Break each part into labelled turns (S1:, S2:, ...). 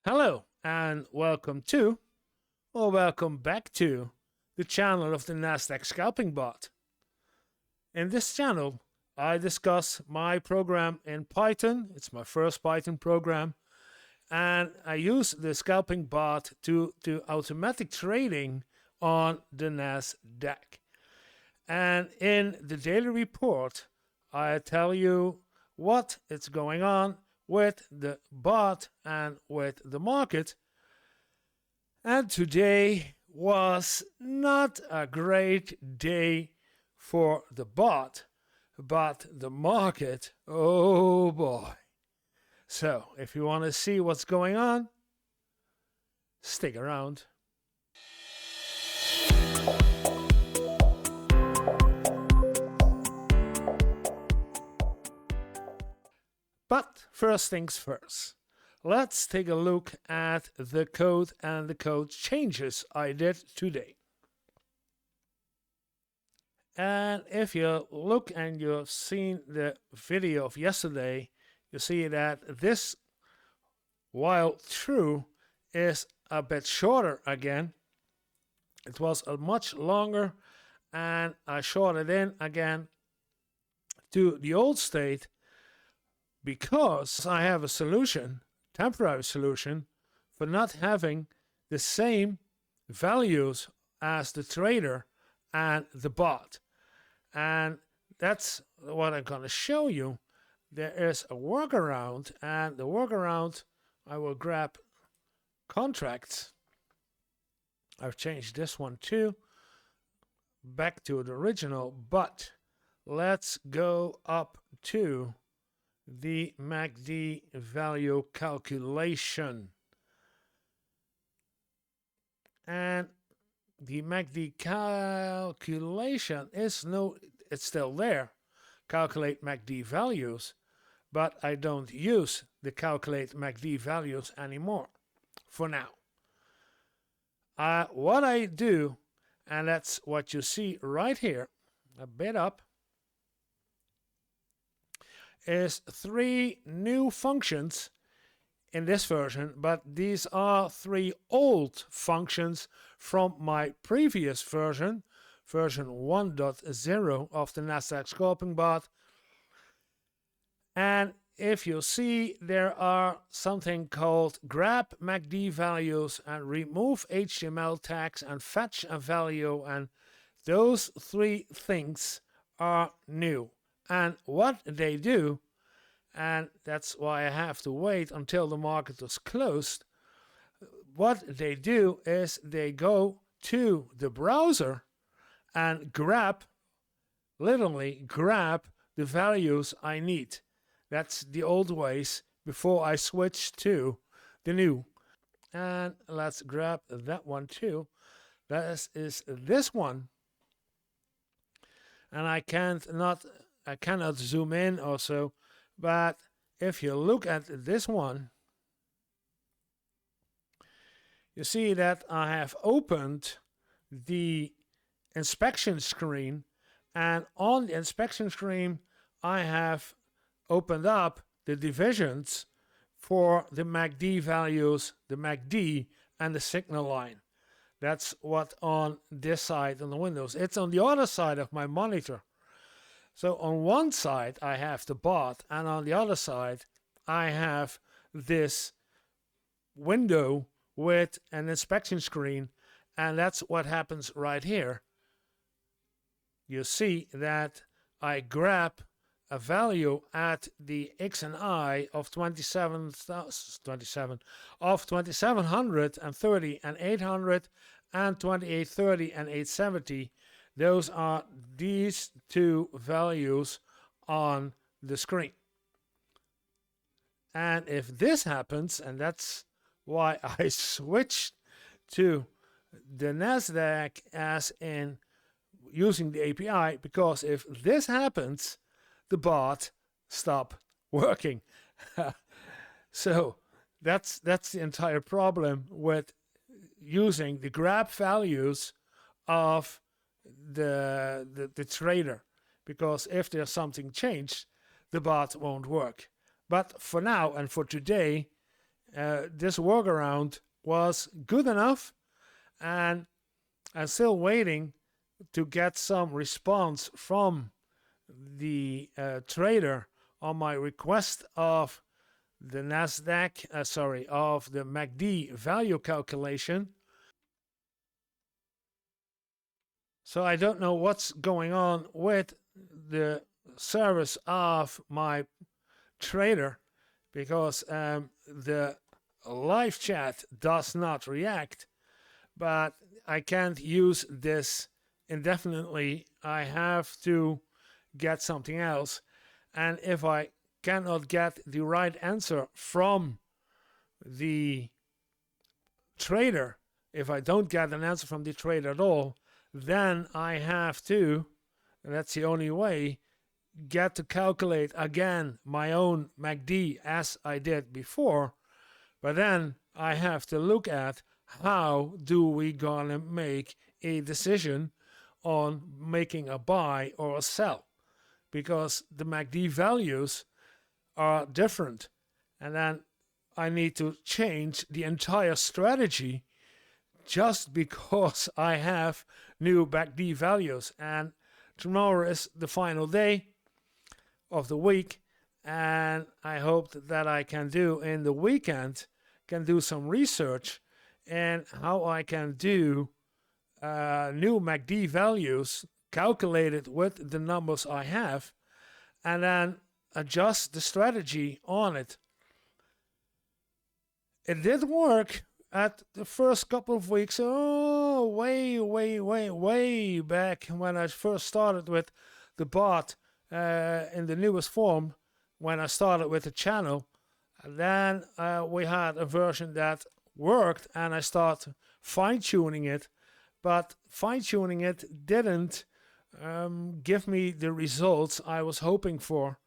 S1: Hello and welcome to, or welcome back to, the channel of the Nasdaq Scalping bot. In this channel, I discuss my program in Python. It's my first Python program, and I use the scalping bot to do automatic trading on the Nasdaq. And in the daily report, I tell you what is going on with the bot and with the market. And today was not a great day for the bot, but the market, oh boy. So if you want to see what's going on, stick around. But first things first, let's take a look at the code and the code changes I did today. And if you look and you've seen the video of yesterday, you see that this while true is a bit shorter again. It was a much longer, and I shorted in again to the old state because I have a solution, temporary solution, for not having the same values as the trader and the bot. And that's what I'm going to show you. There is a workaround, and the workaround, I will grab contracts. I've changed this one too, back to the original, but let's go up to the MACD value calculation. And the MACD calculation is it's still there. Calculate MACD values, but I don't use the calculate MACD values anymore for now. What I do, and that's what you see right here, a bit up, is 3 new functions in this version, but these are 3 old functions from my previous version 1.0 of the Nasdaq Scalping bot. And if you see, there are something called grab MACD values and remove HTML tags and fetch a value, and those 3 things are new. And what they do, and that's why I have to wait until the market is closed, what they do is they go to the browser and literally grab the values I need. That's the old ways before I switch to the new. And let's grab that one too. That is this one. And I cannot zoom in also, but if you look at this one, you see that I have opened the inspection screen, and on the inspection screen I have opened up the divisions for the MACD values, the MACD and the signal line. That's what on this side on the windows. It's on the other side of my monitor. So on one side I have the bot, and on the other side I have this window with an inspection screen, and that's what happens right here. You see that I grab a value at the X and I of 2730 and 800 and 2830 and 870. Those are these 2 values on the screen. And if this happens, and that's why I switched to the Nasdaq as in using the API, because if this happens, the bot stop working. So that's the entire problem with using the grab values of the trader, because if there's something changed, the bot won't work. But for now and for today, this workaround was good enough, and I'm still waiting to get some response from the trader on my request of the Nasdaq, of the MACD value calculation. So I don't know what's going on with the service of my trader, because the live chat does not react, but I can't use this indefinitely. I have to get something else, and if I cannot get the right answer from the trader, if I don't get an answer from the trader at all, then I have to, and that's the only way, get to calculate again my own MACD as I did before. But then I have to look at how do we gonna make a decision on making a buy or a sell, because the MACD values are different, and then I need to change the entire strategy just because I have new MACD values. And tomorrow is the final day of the week, and I hope that I can do in the weekend, can do some research and how I can do new MACD values calculated with the numbers I have, and then adjust the strategy on it. It did work at the first couple of weeks, way back when I first started with the bot in the newest form, when I started with the channel. And then we had a version that worked, and I started fine-tuning it, but fine-tuning it didn't give me the results I was hoping for.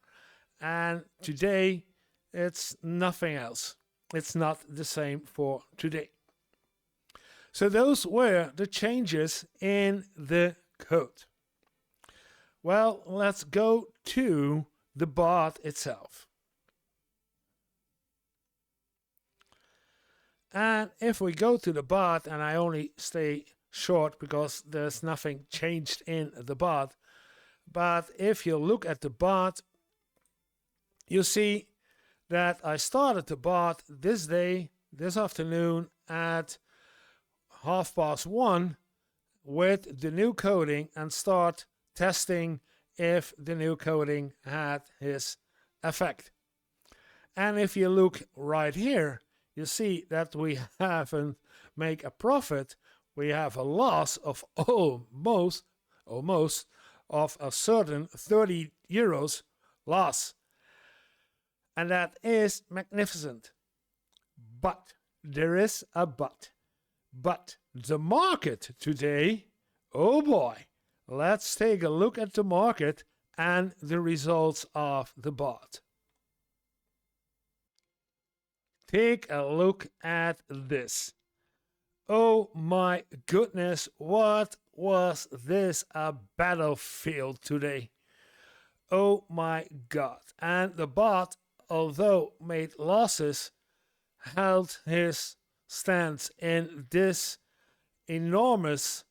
S1: And today it's nothing else. It's not the same for today. So those were the changes in the code. Well, let's go to the bot itself. And if we go to the bot, and I only stay short because there's nothing changed in the bot, but if you look at the bot, you see that I started the bot this afternoon at 1:30 with the new coding, and start testing if the new coding had his effect. And if you look right here, you see that we haven't made a profit. We have a loss of almost of a certain 30 euros loss. And that is magnificent. But there is a but. But the market today, oh boy, let's take a look at the market and the results of the bot. Take a look at this. Oh my goodness, what was this a battlefield today? Oh my God. And the bot, although made losses, held his stance in this enormous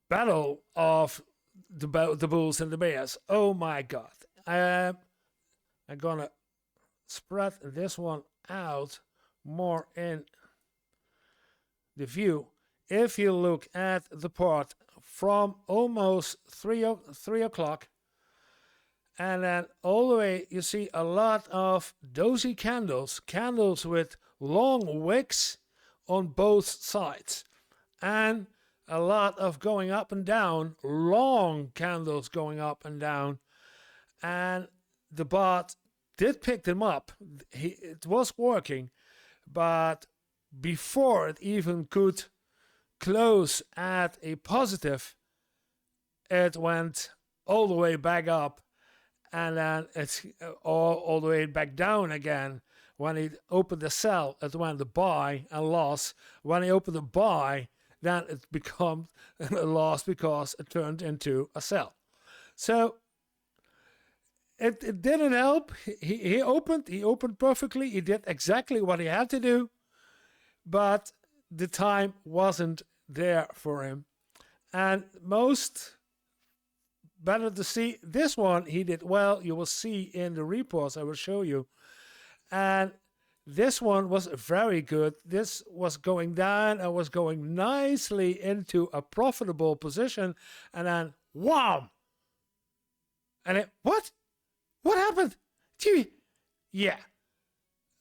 S1: battle of the bulls and the bears. Oh my God. I'm gonna spread this one out more in the view. If you look at the part from almost 3 o'clock, and then all the way, you see a lot of dozy candles with long wicks on both sides, and a lot of going up and down, long candles going up and down. And the bot did pick them up. It was working, but before it even could close at a positive, it went all the way back up, and then it's all the way back down again. When he opened the sell, it went to buy and loss. When he opened the buy, then it became a loss because it turned into a sell. So it didn't help. He opened perfectly. He did exactly what he had to do, but the time wasn't there for him. And most better to see this one, he did well. You will see in the reports I will show you. And this one was very good. This was going down and was going nicely into a profitable position. And then, wham! And it, what? What happened? Gee, yeah.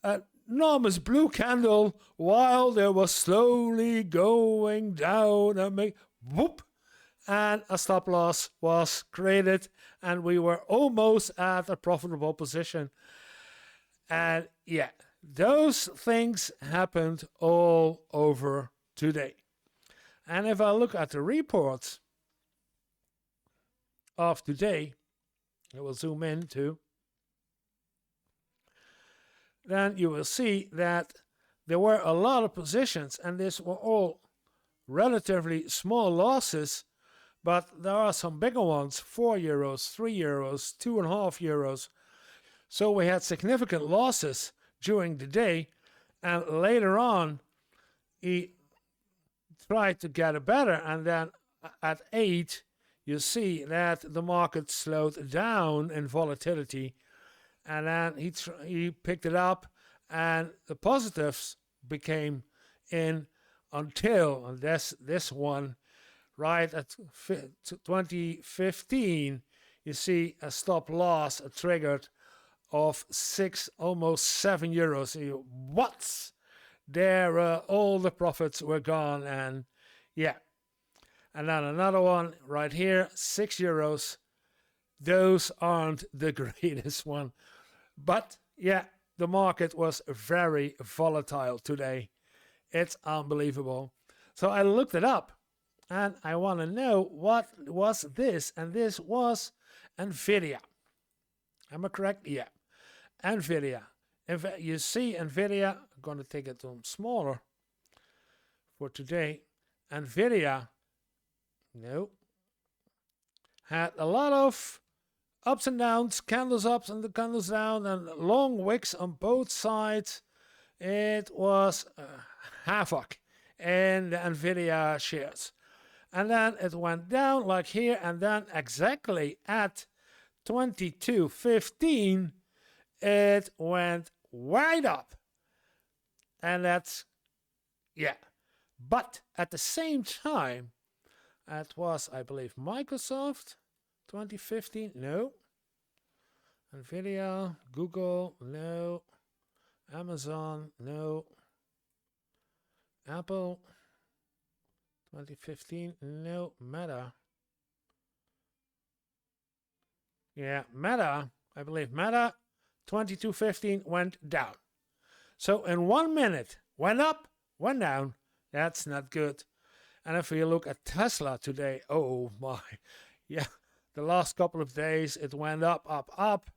S1: An enormous blue candle while they was slowly going down and make whoop. And a stop loss was created. And we were almost at a profitable position. And yeah, those things happened all over today. And if I look at the reports of today, I will zoom in too, then you will see that there were a lot of positions, and these were all relatively small losses, but there are some bigger ones, 4 euros, 3 euros, 2.5 euros. So we had significant losses during the day, and later on he tried to get it better, and then at 8 you see that the market slowed down in volatility, and then he picked it up, and the positives became in until, and this one right at 2015 you see a stop loss triggered of 6, almost 7 euros. You, what? There, all the profits were gone, and yeah. And then another one right here, 6 euros. Those aren't the greatest one, but yeah, the market was very volatile today. It's unbelievable. So I looked it up, and I want to know what was this, and this was Nvidia. Am I correct? Yeah. Nvidia. If you see Nvidia, I'm going to take it to smaller for today. Nvidia, no, had a lot of ups and downs, candles up and the candles down, and long wicks on both sides. It was havoc in the Nvidia shares. And then it went down like here, and then exactly at 22.15, it went wide up. And that's, yeah. But at the same time, it was, I believe, Microsoft, 2015, no. Nvidia, Google, no. Amazon, no. Apple, 2015, no. Meta. Yeah, Meta, I believe Meta, 22.15 went down. So in 1 minute, went up, went down. That's not good. And if you look at Tesla today, oh my, yeah, the last couple of days it went up, up, up.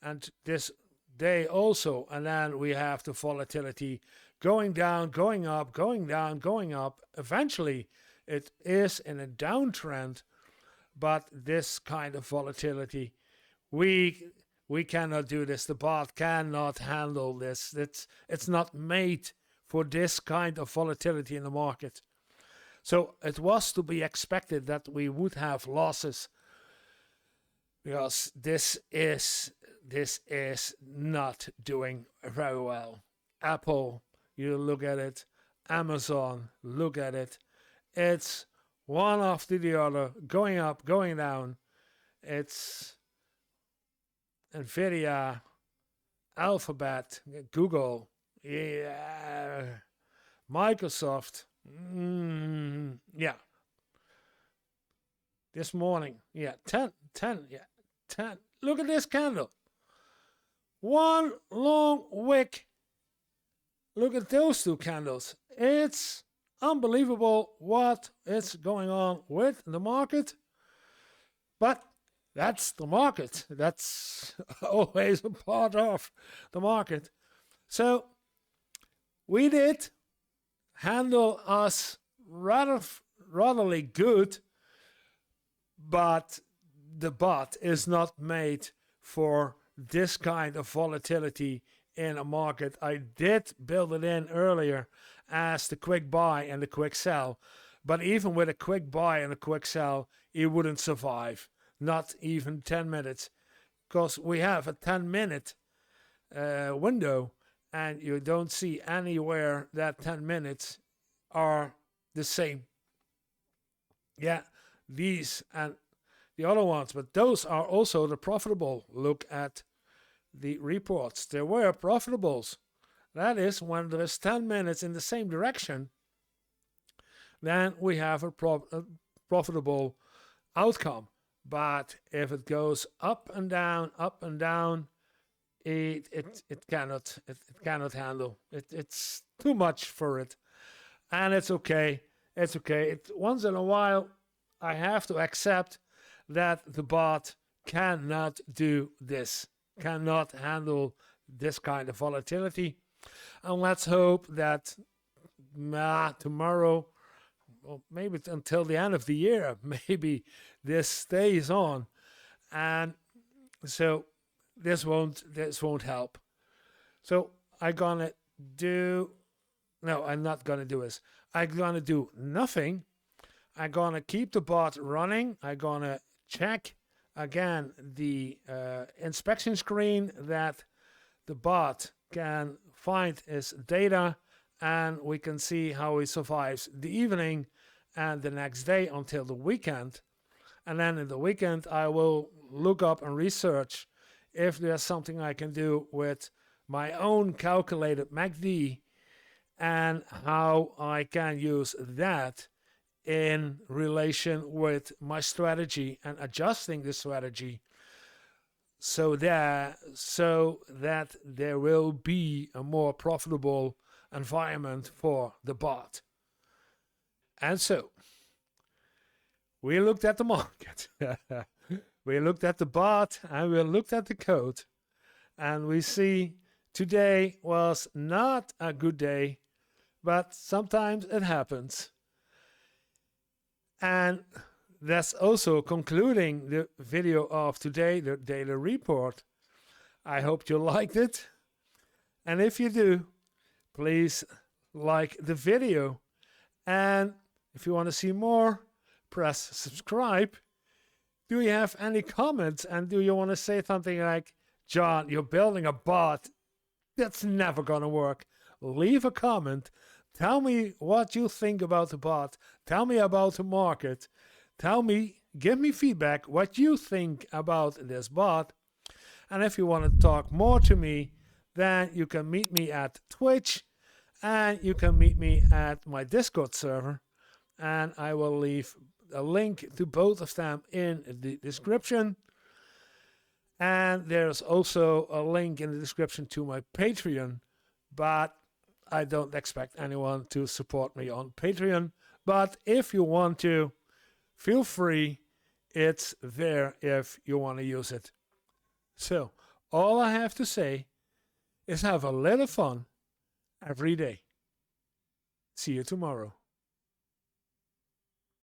S1: And this day also. And then we have the volatility going down, going up, going down, going up. Eventually it is in a downtrend, but this kind of volatility, we cannot do this. The bot cannot handle this. It's not made for this kind of volatility in the market. So it was to be expected that we would have losses, because this is not doing very well. Apple, you look at it. Amazon, look at it. It's one after the other, going up, going down. It's Nvidia, Alphabet, Google, yeah, Microsoft, yeah. This morning, yeah, 10, yeah, 10. Look at this candle. One long wick. Look at those two candles. It's unbelievable what is going on with the market. But that's the market. That's always a part of the market. So we did handle us ratherly good, but the bot is not made for this kind of volatility in a market. I did build it in earlier as the quick buy and the quick sell, but even with a quick buy and a quick sell, it wouldn't survive, not even 10 minutes, because we have a 10-minute window, and you don't see anywhere that 10 minutes are the same. Yeah, these and the other ones, but those are also the profitable. Look at the reports. There were profitables. That is, when there is 10 minutes in the same direction, then we have a profitable outcome. But if it goes up and down, it cannot handle. It's too much for it, and it's okay. It's okay. Once in a while, I have to accept that the bot cannot do this, cannot handle this kind of volatility. And let's hope that tomorrow, or maybe until the end of the year, maybe this stays on, and so this won't help. So I'm not gonna do this. I'm gonna do nothing. I'm gonna keep the bot running. I'm gonna check again the inspection screen that the bot can find his data, and we can see how he survives the evening and the next day until the weekend. And then in the weekend, I will look up and research if there's something I can do with my own calculated MACD and how I can use that in relation with my strategy and adjusting the strategy so that there will be a more profitable environment for the bot. And so we looked at the market. We looked at the bot and we looked at the code, and we see today was not a good day, but sometimes it happens. And that's also concluding the video of today, the daily report. I hope you liked it. And if you do, please like the video. And if you want to see more, press subscribe. Do you have any comments? And do you want to say something like, John, you're building a bot? That's never going to work. Leave a comment. Tell me what you think about the bot. Tell me about the market. Give me feedback what you think about this bot. And if you want to talk more to me, then you can meet me at Twitch, and you can meet me at my Discord server. And I will leave a link to both of them in the description. And there's also a link in the description to my Patreon, but I don't expect anyone to support me on Patreon. But if you want to, feel free. It's there if you want to use it. So all I have to say is have a little fun every day. See you tomorrow.